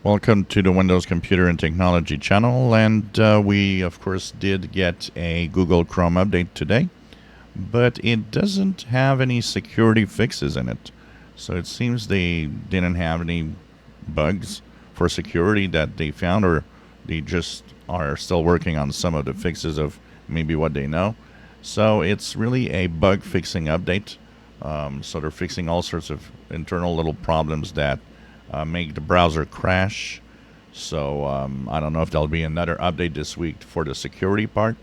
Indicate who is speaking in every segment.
Speaker 1: Welcome to the Windows Computer and Technology channel, and we of course did get a Google Chrome update today, but it doesn't have any security fixes in it. So it seems they didn't have any bugs for security that they found, or they just are still working on some of the fixes of maybe what they know. So it's really a bug fixing update. So they're fixing all sorts of internal little problems that make the browser crash. So I don't know if there'll be another update this week for the security part,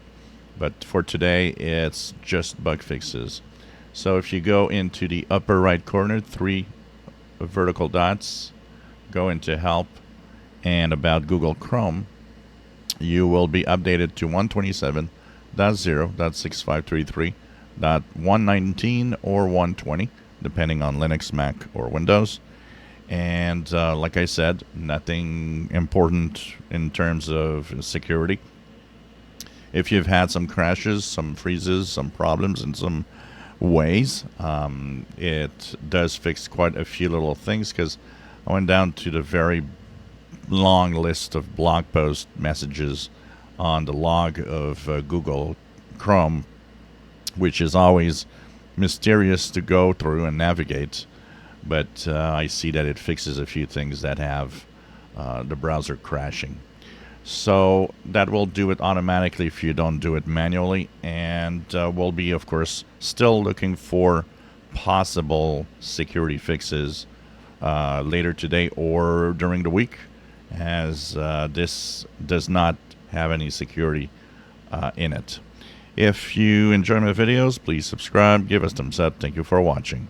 Speaker 1: but for today it's just bug fixes. So if you go into the upper right corner, three vertical dots, go into Help and About Google Chrome, you will be updated to 127.0.6533.119 or 120, depending on Linux, Mac, or Windows. And like I said, nothing important in terms of security. If you've had some crashes, some freezes, some problems in some ways, it does fix quite a few little things, because I went down to the very long list of blog post messages on the log of Google Chrome, which is always mysterious to go through and navigate. But I see that it fixes a few things that have the browser crashing. So that will do it automatically if you don't do it manually. And we'll be, of course, still looking for possible security fixes later today or during the week, as this does not have any security in it. If you enjoy my videos, please subscribe, give us thumbs up. Thank you for watching.